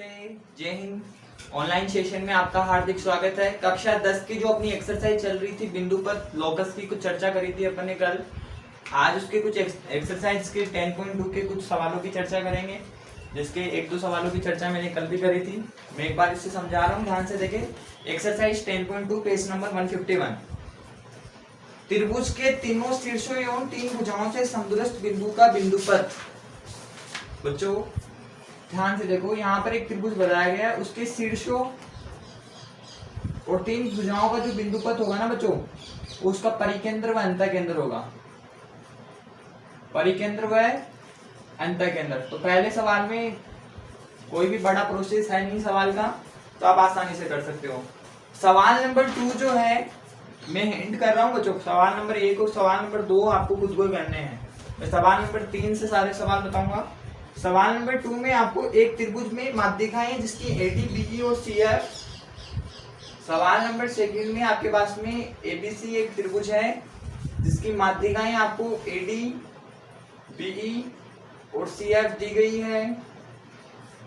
नमस्ते, जय Hind. Online session में आपका हार्दिक स्वागत है। कक्षा 10 की जो अपनी एक्सरसाइज चल रही थी बिंदु पर लोकस की कुछ चर्चा करी थी अपन ने कल। आज उसके कुछ एक्सरसाइज के 10.2 के कुछ सवालों की चर्चा करेंगे, जिसके एक दो सवालों की चर्चा मैंने कल भी करी थी। मैं एक बार इसे समझा रहा हूँ, ध्यान से देखें। Exercise 10.2 page number 151। त्रिभुज के तीनों शीर्षों एवं तीन भुजाओं से समदुरस्थ बिंदु का बिंदुपथ। बच्चों ध्यान से देखो, यहाँ पर एक त्रिभुज बनाया गया है, उसके शीर्षों और तीन भुजाओं का जो बिंदुपथ होगा ना बच्चों, उसका परिकेंद्र व अंतःकेंद्र होगा। परिकेंद्र व अंतःकेंद्र। तो पहले सवाल में कोई भी बड़ा प्रोसेस है नहीं सवाल का, तो आप आसानी से कर सकते हो। सवाल नंबर 2 जो है, मैं हिंट कर रहा हूँ बच्चों, सवाल नंबर 1 और सवाल नंबर 2 आपको खुद को करने हैं। मैं सवाल नंबर 3 से सारे सवाल बताऊंगा। सवाल नंबर 2 में आपको एक त्रिभुज में माध्यिकाएं हैं जिसकी एडी, बीई और सीएफ। सवाल नंबर 2 में आपके पास में एबीसी एक त्रिभुज है जिसकी माध्यिकाएं आपको एडी, बीई और सीएफ दी गई है,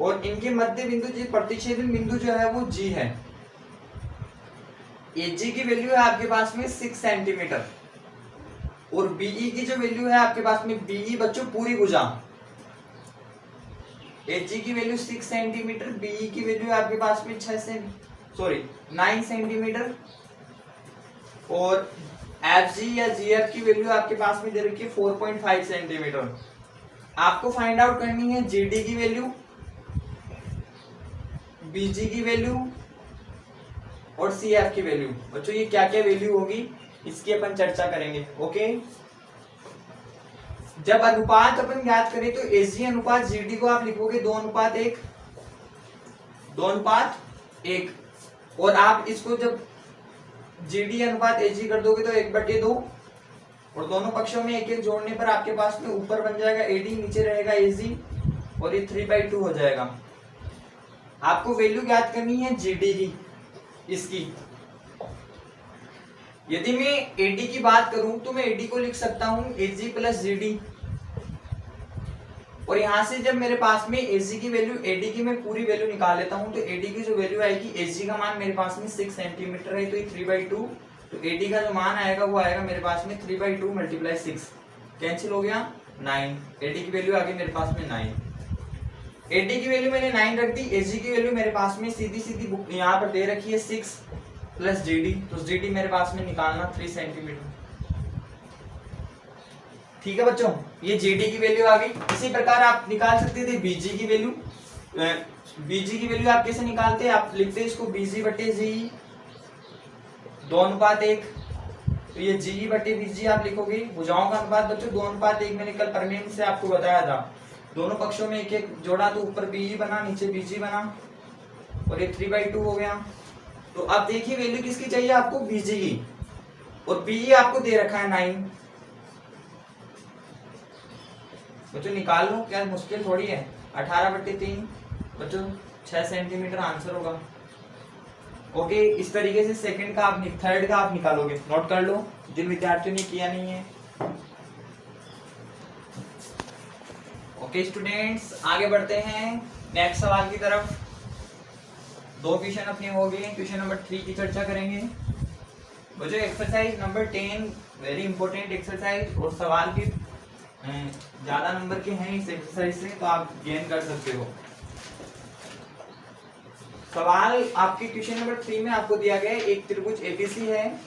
और इनके मध्य बिंदु जी प्रतिच्छेदन बिंदु जो है वो जी है। एजी की वैल्यू है आपके पास में 6 सेंटीमीटर, और बीई की जो वैल्यू है आपके पास में, बीई बच्चों पूरी भुजा, एजी की वैल्यू 6 सेंटीमीटर, बीई की वैल्यू है आपके पास में 9 सेंटीमीटर, और एफजी या जीएफ की वैल्यू आपके पास में दे रखी है 4.5 सेंटीमीटर। आपको फाइंड आउट करनी है जीडी की वैल्यू, बीजी की वैल्यू और सीएफ की वैल्यू। बच्चों ये क्या क्या वैल्यू होगी इसकी अपन चर्चा करेंगे। ओके, जब अनुपात अपन ज्ञात करें तो एसजी अनुपात जीडी को आप लिखोगे 2:1, 2:1, और आप इसको जब जीडी अनुपात एसजी कर दोगे तो 1/2, और दोनों पक्षों में एक एक जोड़ने पर आपके पास में ऊपर बन जाएगा एडी, नीचे रहेगा एसजी, और ये 3/2 हो जाएगा। आपको वैल्यू ज्ञात करनी है जीडी की, इसकी। यदि मैं एडी की बात करूं तो मैं एडी को लिख सकता हूं एजी प्लस जीडी, और यहां से जब मेरे पास में एजी की वैल्यू, एडी की मैं पूरी वैल्यू निकाल लेता हूं, तो एडी की जो वैल्यू आएगी, एजी का मान मेरे पास में 6 सेंटीमीटर है तो ये 3/2, तो एडी का जो मान आएगा वो आएगा मेरे पास में 3/2 × 6, कैंसिल हो गया 9। एडी की वैल्यू आ गई मेरे पास में 9। एडी की वैल्यू मैंने 9 रख दी, एजी की वैल्यू मेरे पास में सीधी सीधी यहाँ पर दे रखी है 6 प्लस जीडी, तो जीडी मेरे पास में निकालना 3 सेंटीमीटर। ठीक है बच्चों, ये जीडी की वैल्यू आ गई। इसी प्रकार आप निकाल सकते थे बीजी की वैल्यू। बीजी की वैल्यू आप कैसे निकालते हैं, आप लिखते हैं इसको बीजी बटे जी 2:1, तो ये जी बटे बीजी आप लिखोगे। भुजाओं का अनुपात बच्चों 2:1 मैंने कल प्रमेय से आपको बताया था। दोनों पक्षों में एक एक जोड़ा तो ऊपर बीई बना, नीचे बीजी बना, और ये 3/2 हो गया। तो अब देखिए वैल्यू किसकी चाहिए आपको, बीजी की, और बीई आपको दे रखा है 9। बच्चों निकाल लो, क्या मुश्किल थोड़ी है। 18/3 बच्चों 6 सेंटीमीटर आंसर होगा। ओके, इस तरीके से सेकंड का आप, थर्ड का आप निकालोगे। नोट कर लो जिन विद्यार्थियों ने किया नहीं है। ओके स्टूडेंट्स, आगे बढ़ते हैं नेक्स्ट सवाल की तरफ। 2 क्वेश्चन अपने हो गए, क्वेश्चन नंबर 3 की चर्चा करेंगे। बच्चों exercise number 10 very important exercise, और सवाल भी ज्यादा नंबर के हैं इस एक्सरसाइज से, तो आप गेन कर सकते हो। सवाल आपके क्वेश्चन नंबर 3 में आपको दिया गया है, एक त्रिभुज एबीसी है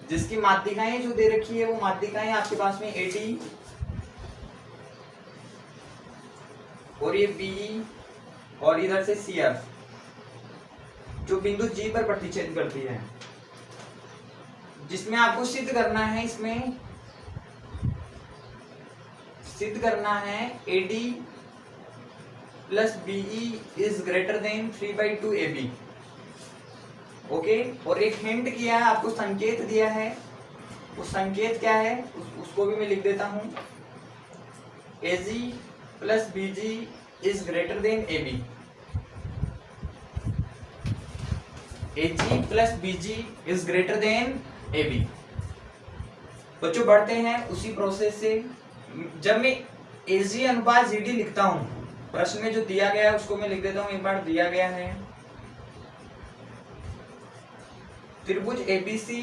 जिसकी माध्यिकाएं जो दे रखी है वो माध्यिकाएं आपके पास में एडी, और ये बीई, और इधर से सीएफ, जो बिंदु जी पर प्रतिच्छेद करती है, जिसमें आपको सिद्ध करना है, इसमें सिद्ध करना है AD plus BE is greater than 3/2 AB। Okay, और एक हिंट किया है आपको, संकेत दिया है। वो संकेत क्या है उसको भी मैं लिख देता हूं, AG plus BG is greater than AB। AG plus BG is greater than AB। बच्चों बढ़ते हैं उसी प्रोसेस से। जब मैं एजी अनुपात जीडी लिखता हूं प्रश्न में जो दिया गया है उसको मैं लिख देता हूं एक बार। दिया गया है त्रिभुज एबीसी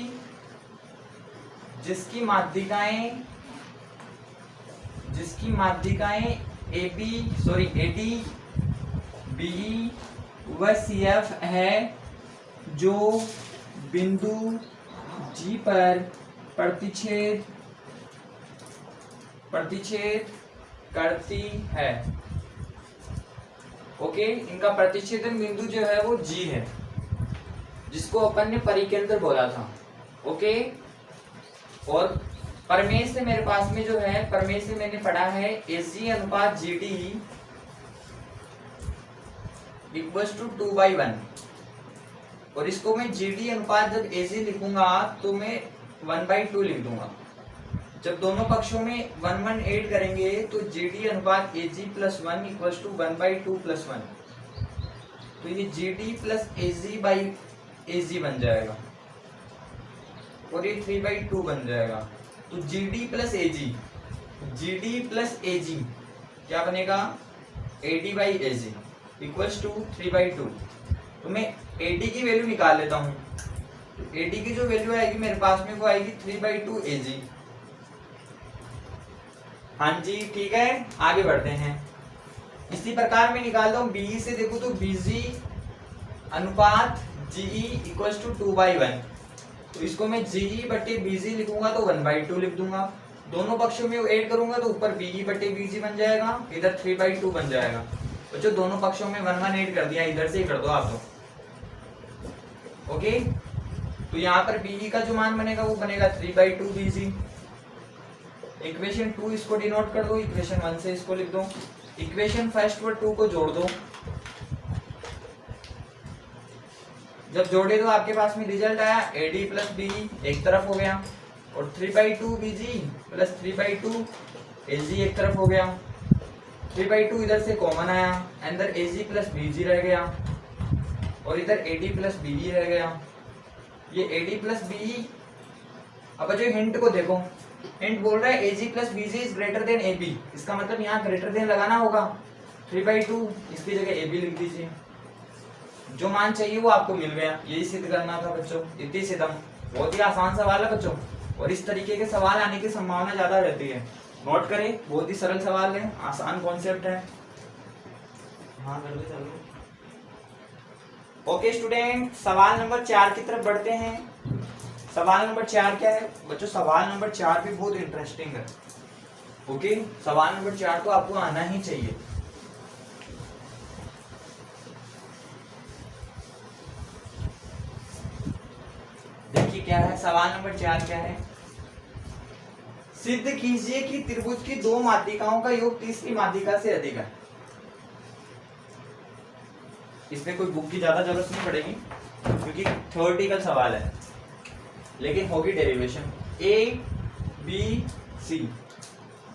जिसकी माध्यिकाएं एडी बीई व सीएफ है, जो बिंदु जी पर प्रतिच्छेद करती है। ओके, इनका प्रतिच्छेदन बिंदु जो है वो जी है, जिसको अपन ने परिकेंद्र बोला था। ओके, और प्रमेय से मेरे पास में जो है, प्रमेय से मैंने पढ़ा है एसजी अनुपात जीडी इक्वल्स टू 2/1, और इसको मैं जीडी अनुपात जब एजी लिखूंगा तो मैं 1/2 लिख दूंगा। जब दोनों पक्षों में 1 ऐड करेंगे तो जीडी अनुपात एजी प्लस 1 इक्वल्स टू 1/2 प्लस 1, तो ये GD plus AG by AG बन जाएगा, और ये 3/2 बन जाएगा। तो जीडी प्लस एजी क्या बनेगा, AD by AG equals to 3/2। तो मैं एडी की वैल्यू निकाल लेता हूँ। तो एडी की जो वैल्यू आएगी मेरे पास में वो आएगी 3/2 एजी। हाँ जी, ठीक है, आगे बढ़ते हैं। इसी प्रकार मैं निकालता हूँ बीई से। देखो तो बीजी अनुपात जीई इक्वल्स टू 2/1, तो इसको मैं जीई बटे बीजी लिखूंगा तो 1/2 लिख दूंगा। दोनों पक्षों में ऐड करूंगा तो ऊपर बीई बटे बीजी बन जाएगा, इधर 3/2 बन जाएगा। तो जो दोनों पक्षों में 1 ऐड कर दिया, इधर से ही कर दो आप तो। ओके, तो यहाँ पर बीई का जो मान बनेगा वो बनेगा 3/2 बीजी। इक्वेशन 2 इसको डिनोट कर दो, इक्वेशन 1 से इसको लिख दो। इक्वेशन फर्स्ट व 2 को जोड़ दो। जब जोड़े तो आपके पास में रिजल्ट आया एडी प्लस बीई एक तरफ हो गया, और 3/2 बीजी प्लस 3/2 एजी एक तरफ हो गया। 3/2 इधर से कॉमन आया, अंदर एजी प्लस बीजी रह गया, और इधर एडी प्लस बीई रह गया। ये एडी प्लस बीई, अब जो हिंट को देखो, हिंट बोल रहा है AG plus BG is greater than AB, इसका मतलब यहाँ ग्रेटर देन लगाना होगा। 3/2 इसकी जगह एबी लिख दीजिए। जो मान चाहिए वो आपको मिल गया, यही सिद्ध करना था बच्चों। इतनी सिद्धम, बहुत ही आसान सवाल है बच्चों, और इस तरीके के सवाल आने की संभावना ज्यादा रहती है। नोट करें, बहुत ही सरल सवाल है, आसान कॉन्सेप्ट है। हाँ कर दो, चलो। ओके स्टूडेंट, सवाल नंबर 4 की तरफ बढ़ते हैं। सवाल नंबर 4 क्या है बच्चों? सवाल नंबर 4 भी बहुत इंटरेस्टिंग है। ओके, सवाल नंबर 4 तो आपको आना ही चाहिए। देखिए क्या है सवाल नंबर 4 क्या है? सिद्ध कीजिए कि त्रिभुज की दो माध्यिकाओं का योग तीसरी माध्यिका से अधिक है। इसमें कोई बुक की ज्यादा जरूरत नहीं पड़ेगी, क्योंकि थ्योरेटिकल सवाल है, लेकिन होगी डेरिवेशन। ए बी सी,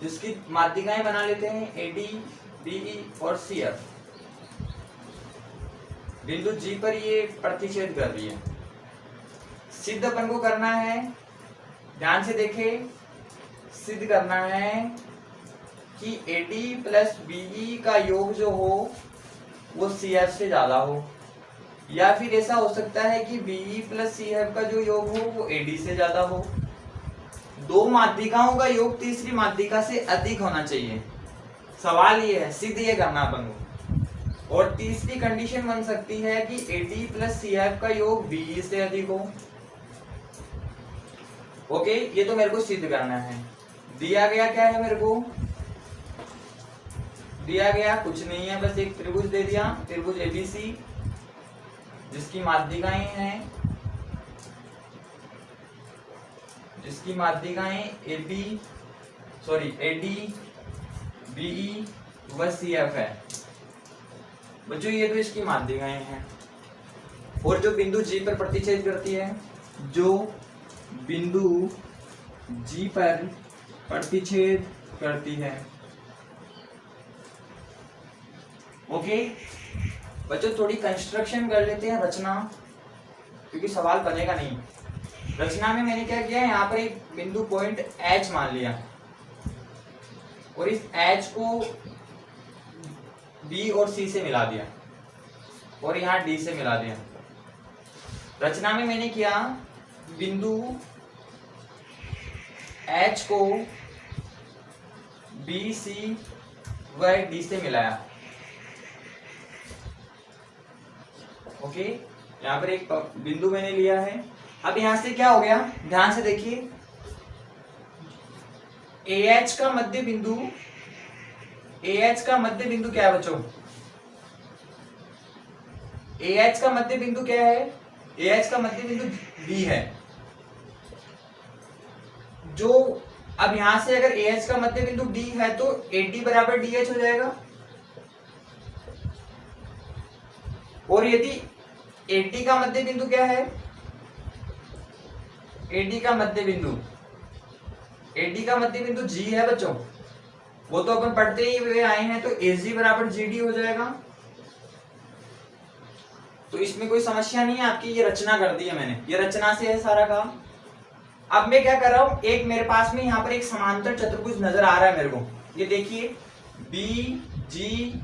जिसकी माध्यिकाएं बना लेते हैं एडी बीई और सी एफ। बिंदु जी पर ये प्रतिच्छेद कर रही है। सिद्ध अपन को करना है, ध्यान से देखें, सिद्ध करना है कि एडी प्लस बीई का योग जो हो वो सी एफ से ज्यादा हो, या फिर ऐसा हो सकता है कि बीई प्लस सी एफ का जो योग हो वो एडी से ज्यादा हो। दो माध्यिकाओं का योग तीसरी माध्यिका से अधिक होना चाहिए। सवाल ये है, सिद्ध ये करना अपन को। और तीसरी कंडीशन बन सकती है कि एडी प्लस सी एफ का योग बीई से अधिक हो। ओके, ये तो मेरे को सिद्ध करना है। दिया गया क्या है मेरे को? दिया गया कुछ नहीं है, बस एक त्रिभुज दे दिया, त्रिभुज एबीसी, जिसकी माध्यिकाएं हैं, जिसकी माध्यिकाएं एडी बीई व सी एफ है। बच्चों ये तो इसकी माध्यिकाएं हैं, और जो बिंदु जी पर प्रतिच्छेद करती है, जो बिंदु जी पर प्रतिच्छेद करती है। ओके बच्चों, थोड़ी कंस्ट्रक्शन कर लेते हैं, रचना, क्योंकि सवाल बनेगा नहीं। रचना में मैंने क्या किया है, यहाँ पर एक बिंदु पॉइंट एच मान लिया, और इस एच को बी और सी से मिला दिया और यहाँ डी से मिला दिया। रचना में मैंने किया, बिंदु एच को बी सी व डी से मिलाया। ओके, यहाँ पर एक बिंदु मैंने लिया है। अब यहां से क्या हो गया, ध्यान से देखिए, AH का मध्य बिंदु, AH का मध्य बिंदु क्या है बच्चों? AH का मध्य बिंदु क्या है? AH का मध्य बिंदु B है। जो अब यहां से अगर AH का मध्य बिंदु D है तो AD बराबर DH हो जाएगा। और यदि AD का मध्य बिंदु क्या है? AD का मध्य बिंदु, AD का मध्य बिंदु G है बच्चों, वो तो अपन पढ़ते ही हुए आए हैं, तो AG बराबर GD हो जाएगा। तो इसमें कोई समस्या नहीं है आपकी, ये रचना कर दी है मैंने, ये रचना से है सारा काम। अब मैं क्या कर रहा हूं, एक मेरे पास में यहाँ पर एक समांतर चतुर्भुज नजर आ रहा है मेरे को, ये देखिए BGCH।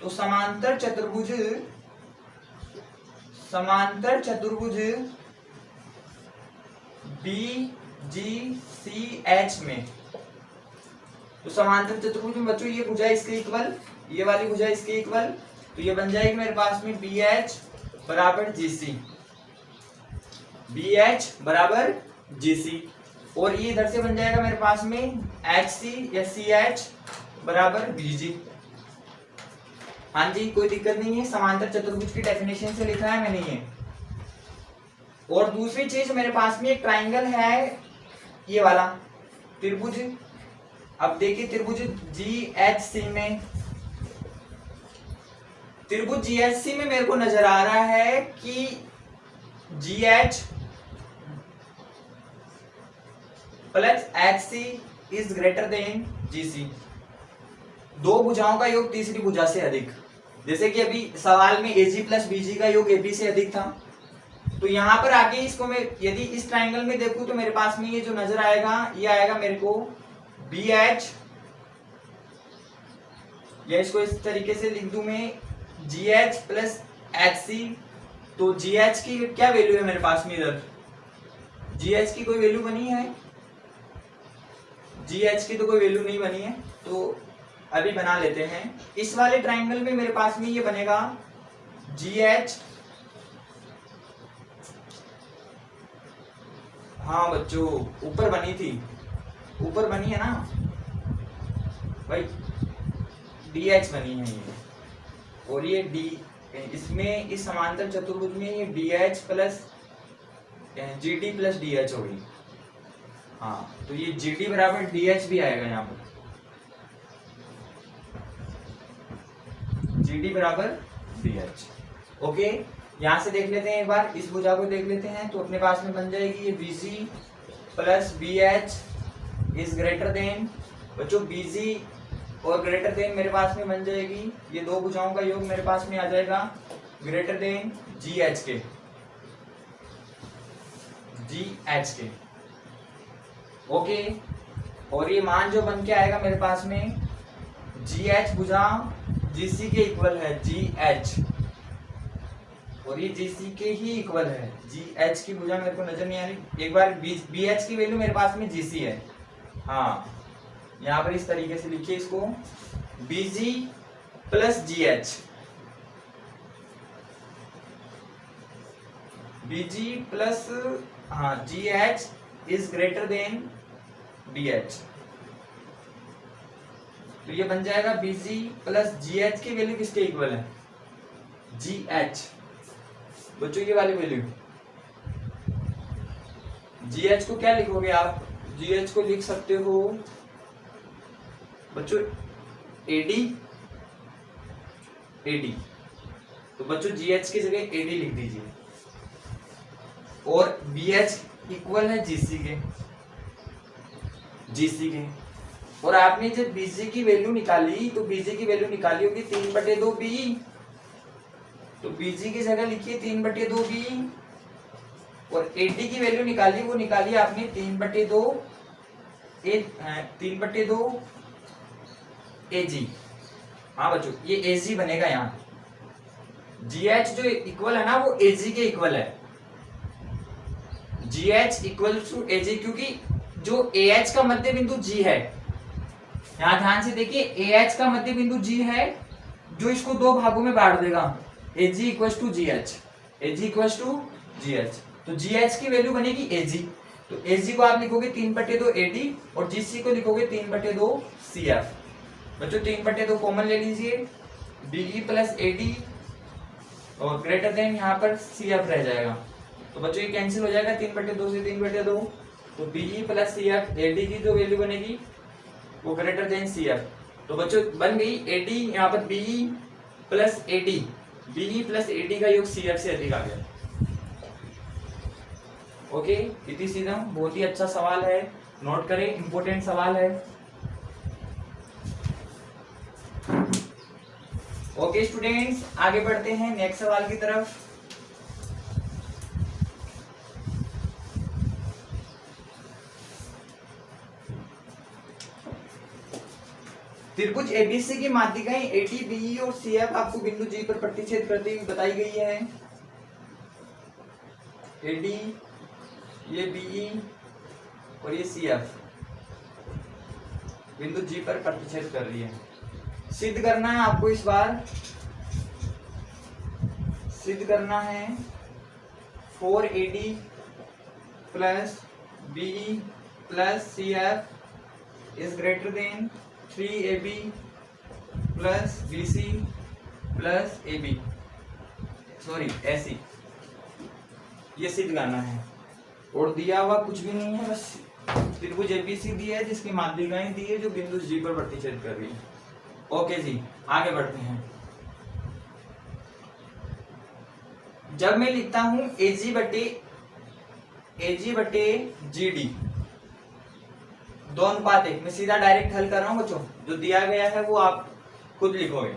तो समांतर चतुर्भुज BGCH में, तो समांतर चतुर्भुज में बच्चों ये भुजा इसके इक्वल, ये वाली भुजा इसके इक्वल, तो ये बन जाएगी मेरे पास में BH बराबर GC, BH बराबर GC। और ये इधर से बन जाएगा मेरे पास में HC या CH बराबर BG। हाँ जी, कोई दिक्कत नहीं है, समांतर चतुर्भुज की डेफिनेशन से लिखा है मैंने ये। और दूसरी चीज मेरे पास में एक ट्राइंगल है, ये वाला त्रिभुज। अब देखिए त्रिभुज GHC में, त्रिभुज GHC में मेरे को नजर आ रहा है कि GH plus HC is greater then GC। दो भुजाओं का योग तीसरी भुजा से अधिक, जैसे कि अभी सवाल में AG प्लस BG का योग AB से अधिक था, तो यहां पर आगे इसको मैं यदि इस ट्राइंगल में देखूं तो मेरे पास में ये जो नजर आएगा, ये आएगा मेरे को BH, या इसको इस तरीके से लिख दूं मैं GH प्लस HC। तो GH की क्या वैल्यू है मेरे पास में इधर? GH की कोई वैल्यू बनी है? GH की तो कोई वैल्यू नहीं बनी है, तो अभी बना लेते हैं। इस वाले ट्राइंगल में मेरे पास में ये बनेगा GH, हाँ बच्चों ऊपर बनी थी, ऊपर बनी है ना भाई, DH बनी है ये, और ये D, इसमें इस समांतर चतुर्भुज में ये DH plus GD plus DH होगी। हाँ, तो ये GD बराबर DH भी आएगा यहाँ पर, GD बराबर DH। ओके, यहां से देख लेते हैं एक बार, इस भुजा को देख लेते हैं, तो अपने पास में बन जाएगी ये BG plus BH is greater then, बच्चों BG और ग्रेटर देन मेरे पास में बन जाएगी, ये दो भुजाओं का योग मेरे पास में आ जाएगा ग्रेटर देन GH के, GH के। ओके, और ये मान जो बन के आएगा मेरे पास में GH भुजा GC के इक्वल है, GH, और ये GC के ही इक्वल है, GH की भुजा मेरे को नजर नहीं आ रही, एक बार BH की वैल्यू मेरे पास में GC है। हाँ, यहाँ पर इस तरीके से लिखिए इसको, BG plus GH, BG plus हाँ GH is greater then BH। तो ये बन जाएगा BG प्लस GH की वैल्यू किसके इक्वल है? GH। बच्चों ये वाली वैल्यू GH को क्या लिखोगे आप? GH को लिख सकते हो बच्चों AD, तो बच्चों GH की जगह AD लिख दीजिए, और BH इक्वल है GC के, और आपने जब BG की वैल्यू निकाली तो BG की वैल्यू निकाली होगी 3/2B, तो BG की जगह लिखिए 3/2B, और AD की वैल्यू निकाली, वो निकाली आपने 3/2 एजी। हाँ बच्चों, ये एजी बनेगा यहाँ। GH जो इक्वल है ना वो एजी के इक्वल है। GH इक्वल टू एजी, क्योंकि जो AH का मध्य बिंदु G है, यहाँ ध्यान से देखिए, AH का मध्य बिंदु G है जो इसको दो भागों में बांट देगा। AG equal to GH, AG equal to GH। तो GH की वैल्यू बनेगी AG। तो AG को आप लिखोगे 3/2 AD और GC को लिखोगे 3/2 CF। बच्चों 3/2 कॉमन ले लीजिए, BE प्लस AD और ग्रेटर देन यहाँ पर CF रह जाएगा। तो बच्चों ये कैंसिल हो जाएगा 3/2 से 3/2। तो BE प्लस CF, AD की जो वैल्यू बनेगी वो ग्रेटर देन CF। तो बच्चों बन गई AD, यहाँ पर BE plus AD, BE plus AD का योग CF से अधिक आ गया। ओके, इतनी सीधा, बहुत ही अच्छा सवाल है, नोट करें, इंपॉर्टेंट सवाल है। ओके स्टूडेंट्स, आगे बढ़ते हैं नेक्स्ट सवाल की तरफ। त्रिभुज एबीसी की माध्यिकाएं AD, BE और CF आपको बिंदु G पर प्रतिच्छेद करती हुई बताई गई है। AD, ये BE और ये CF बिंदु G पर प्रतिच्छेद कर रही है। सिद्ध करना है आपको, इस बार सिद्ध करना है 4AD plus BE plus CF is greater then 3AB plus BC plus AB, sorry AC। ये सिद्ध करना है और दिया हुआ कुछ भी नहीं है, बस त्रिभुज एबीसी दिया है जिसकी माध्यिकाएं दी है जो बिंदु G पर प्रतिच्छेद कर रही है। ओके जी, आगे बढ़ते हैं। जब मैं लिखता हूं AG बटे GD 2:1, मैं सीधा डायरेक्ट हल कर रहा हूं बच्चों, जो दिया गया है वो आप खुद लिखोगे।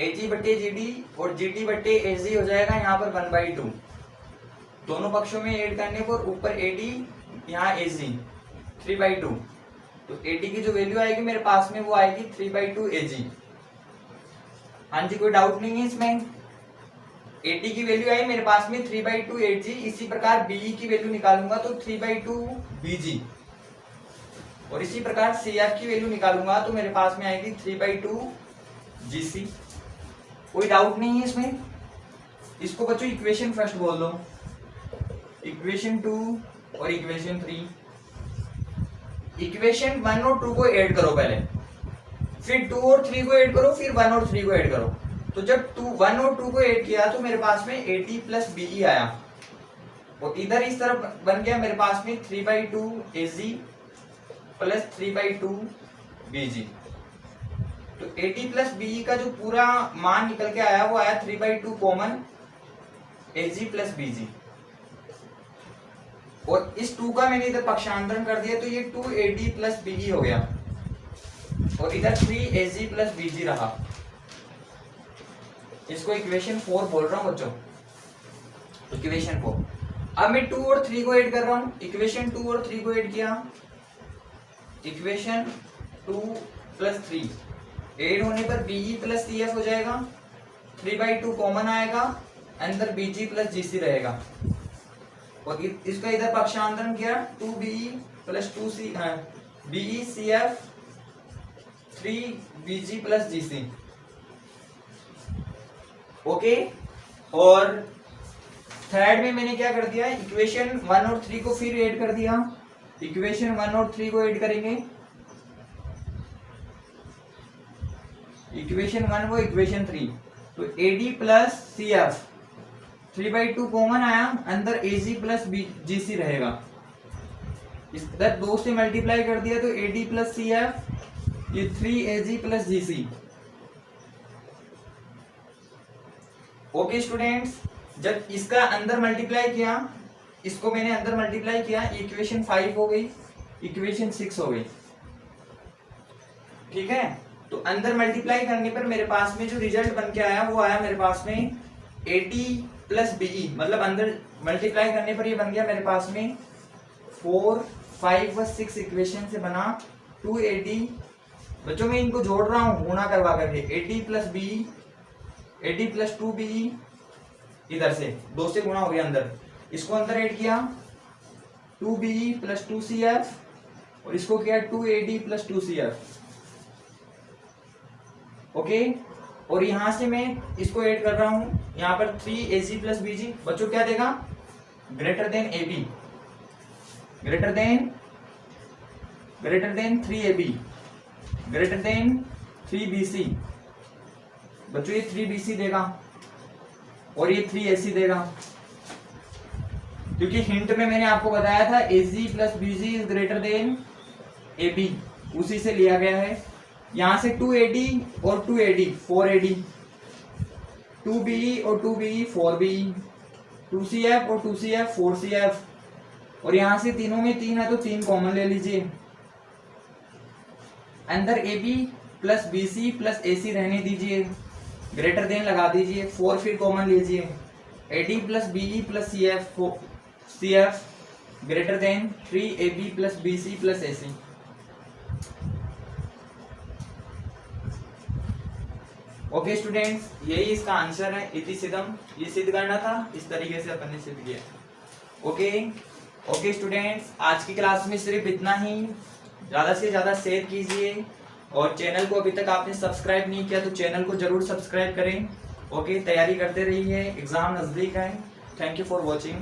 AG बटे GD और GD बटे AG हो जाएगा यहाँ पर 1/2, दोनों पक्षों में ऐड करने पर ऊपर AD यहाँ AG 3/2। तो AD की जो वैल्यू आएगी मेरे पास में वो आएगी 3/2 AG। हाँ जी, कोई डाउट नहीं है इसमें। AD की वैल्यू आई मेरे पास में 3/2 AG। इसी प्रकार BE की वैल्यू निकालूंगा तो 3/2 BG और इसी प्रकार CF की वैल्यू निकालूंगा तो मेरे पास में आएगी 3/2 GC। कोई डाउट नहीं है इसमें। इसको बच्चों इक्वेशन फर्स्ट बोल दो, इक्वेशन 2 और इक्वेशन 3। इक्वेशन 1 और 2 को ऐड करो पहले, फिर 2 और 3 को ऐड करो, फिर 1 और 3 को ऐड करो। तो जब 1 और 2 को ऐड किया तो मेरे पास में AD प्लस BE आया और इधर इस तरफ बन गया मेरे पास में 3/2 AG प्लस 3/2 BG। तो AD प्लस BE का जो पूरा मान निकल के आया वो आया 3/2 कॉमन AG प्लस BG और इस 2 का मैंने इधर पक्षांतरण कर दिया तो ये 2AD प्लस BE हो गया और इधर 3AG प्लस BG रहा। इसको इक्वेशन 4 बोल रहा हूं बच्चों, इक्वेशन 4। अब मैं 2 और 3 को ऐड कर रहा हूं, इक्वेशन 2 और 3 को ऐड किया, इक्वेशन 2 प्लस 3 ऐड होने पर BE प्लस CF हो जाएगा, 3/2 कॉमन आएगा, अंदर BG प्लस GC रहेगा और इसका इधर पक्षांतरण किया 2BE plus 2C BE CF 3BG plus GC। Okay, और थर्ड में मैंने क्या कर दिया, इक्वेशन 1 और 3 को फिर ऐड कर दिया। इक्वेशन 1 और 3 को ऐड करेंगे, इक्वेशन 1 वो इक्वेशन 3, तो AD प्लस CF 3/2 कॉमन आया, अंदर AG प्लस GC रहेगा। इधर 2 से मल्टीप्लाई कर दिया तो AD प्लस CF ये 3AG plus GC। Okay students, जब इसका अंदर मल्टीप्लाई किया, इसको मैंने अंदर मल्टीप्लाई किया, इक्वेशन 5 हो गई, इक्वेशन 6 हो गई। ठीक है, तो अंदर मल्टीप्लाई करने पर मेरे पास में जो रिजल्ट बन के आया वो आया मेरे पास में AD प्लस BE, मतलब अंदर मल्टीप्लाई करने पर ये बन गया मेरे पास में 4, 5 व 6 इक्वेशन से बना 2AD बच्चों मैं इनको जोड़ रहा हूं गुणा करवा करके, AD plus B, AD plus 2B, इधर से 2 से गुणा हो गया अंदर, इसको अंदर ऐड किया 2B प्लस 2CF और इसको किया 2AD प्लस 2CF। ओके, और यहां से मैं इसको ऐड कर रहा हूं यहां पर 3AC प्लस BG। बच्चों क्या देगा, greater than AB, greater than 3AB, greater than 3BC। बच्चों ये 3BC देगा और ये 3AC देगा, क्योंकि हिंट में मैंने आपको बताया था AC plus BG is greater than AB, उसी से लिया गया है। यहां से 2AD और 2AD 4AD, 2BE और 2BE 4BE, 2CF और 2CF 4CF, और यहां से तीनों में 3 है तो 3 कॉमन ले लीजिए। अंदर AB plus BC plus AC रहने दीजिए, ग्रेटर देन लगा दीजिए, 4 फिर कॉमन लीजिए, AD plus BE plus CF greater than 3AB plus BC plus AC। Okay students, यही इसका आंसर है, इति सिद्धम। ये सिद्ध करना था, इस तरीके से अपन ने सिद्ध किया। ओके स्टूडेंट्स, आज की क्लास में सिर्फ इतना ही। ज़्यादा से ज़्यादा शेयर कीजिए और चैनल को अभी तक आपने सब्सक्राइब नहीं किया तो चैनल को जरूर सब्सक्राइब करें। ओके, तैयारी करते रहिए, एग्जाम नज़दीक है। Thank you for watching.